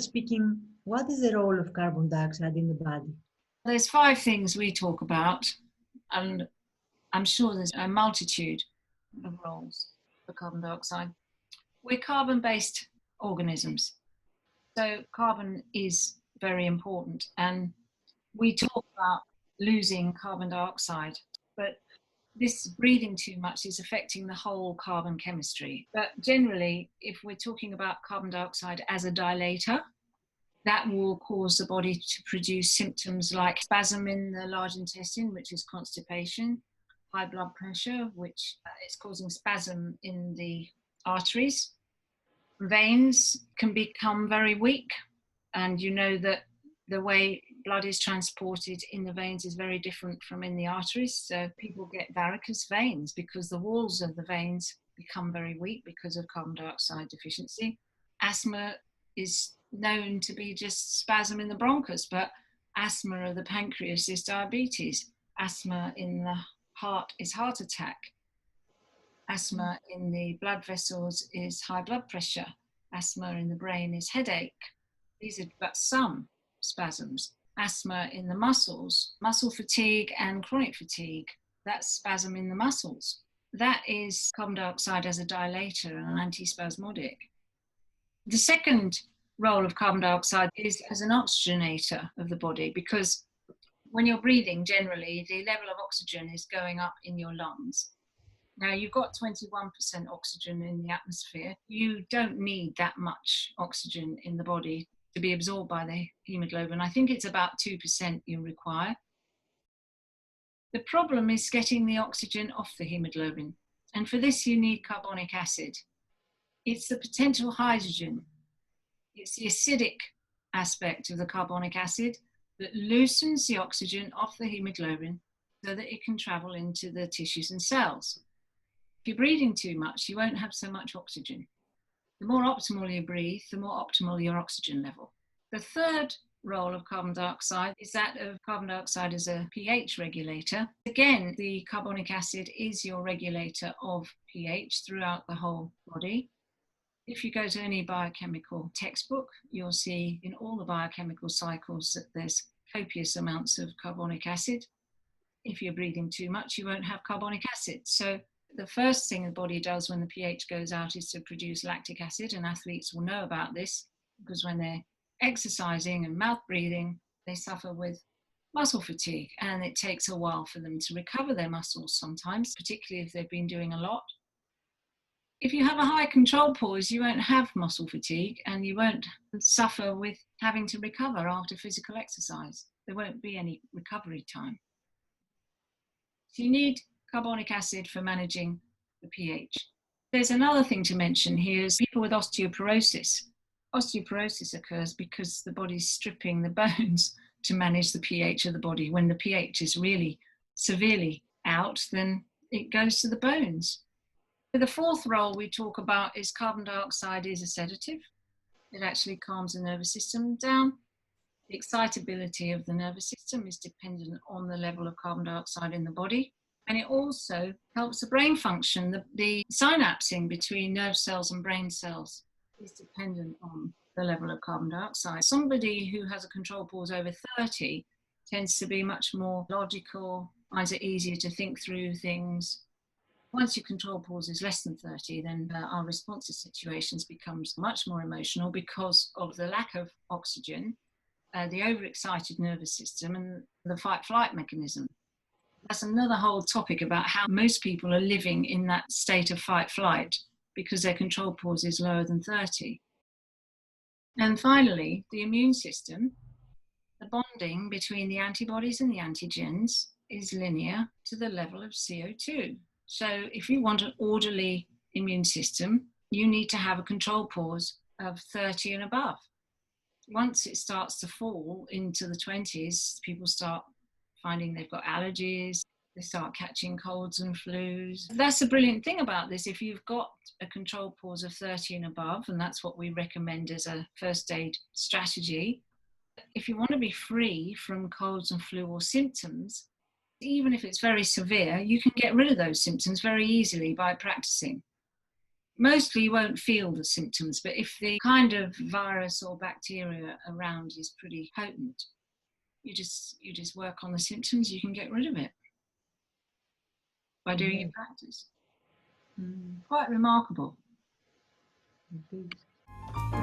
speaking, what is the role of carbon dioxide in the body? There's 5 things we talk about, and I'm sure there's a multitude of roles for carbon dioxide. We're carbon-based organisms, so carbon is very important, and we talk about losing carbon dioxide, but this breathing too much is affecting the whole carbon chemistry. But generally, if we're talking about carbon dioxide as a dilator, that will cause the body to produce symptoms like spasm in the large intestine, which is constipation, high blood pressure, which is causing spasm in the arteries. Veins can become very weak, and you know that the way blood is transported in the veins is very different from in the arteries. So people get varicose veins because the walls of the veins become very weak because of carbon dioxide deficiency. Asthma is known to be just spasm in the bronchus, but asthma of the pancreas is diabetes. Asthma in the heart is heart attack. Asthma in the blood vessels is high blood pressure. Asthma in the brain is headache. These are but some spasms. Asthma in the muscles, muscle fatigue and chronic fatigue, that's spasm in the muscles. That is carbon dioxide as a dilator and an antispasmodic. The second role of carbon dioxide is as an oxygenator of the body, because when you're breathing, generally, the level of oxygen is going up in your lungs. Now, you've got 21% oxygen in the atmosphere. You don't need that much oxygen in the body to be absorbed by the hemoglobin. I think it's about 2% you require. The problem is getting the oxygen off the hemoglobin. And for this, you need carbonic acid. It's the potential hydrogen. It's the acidic aspect of the carbonic acid that loosens the oxygen off the hemoglobin so that it can travel into the tissues and cells. If you're breathing too much, you won't have so much oxygen. The more optimal you breathe, the more optimal your oxygen level. The third role of carbon dioxide is that of carbon dioxide as a pH regulator. Again, the carbonic acid is your regulator of pH throughout the whole body. If you go to any biochemical textbook, you'll see in all the biochemical cycles that there's copious amounts of carbonic acid. If you're breathing too much, you won't have carbonic acid. So the first thing the body does when the pH goes out is to produce lactic acid, and athletes will know about this because when they're exercising and mouth breathing, they suffer with muscle fatigue, and it takes a while for them to recover their muscles sometimes, particularly if they've been doing a lot. If you have a high control pause, you won't have muscle fatigue and you won't suffer with having to recover after physical exercise. There won't be any recovery time. So you need carbonic acid for managing the pH. There's another thing to mention here is people with osteoporosis. Osteoporosis occurs because the body's stripping the bones to manage the pH of the body. When the pH is really severely out, then it goes to the bones. The fourth role we talk about is carbon dioxide is a sedative. It actually calms the nervous system down. The excitability of the nervous system is dependent on the level of carbon dioxide in the body. And it also helps the brain function. The synapsing between nerve cells and brain cells is dependent on the level of carbon dioxide. Somebody who has a control pause over 30 tends to be much more logical, finds it easier to think through things. Once your control pause is less than 30, then our response to situations becomes much more emotional because of the lack of oxygen, the overexcited nervous system, and the fight-flight mechanism. That's another whole topic about how most people are living in that state of fight-flight because their control pause is lower than 30. And finally, the immune system, the bonding between the antibodies and the antigens is linear to the level of CO2. So if you want an orderly immune system, you need to have a control pause of 30 and above. Once it starts to fall into the 20s, people start finding they've got allergies, they start catching colds and flus. That's the brilliant thing about this. If you've got a control pause of 30 and above, and that's what we recommend as a first aid strategy, if you want to be free from colds and flu or symptoms, even if it's very severe, you can get rid of those symptoms very easily by practicing. Mostly you won't feel the symptoms, but if the kind of virus or bacteria around is pretty potent, you just work on the symptoms, you can get rid of it by doing your practice. Quite remarkable. It is.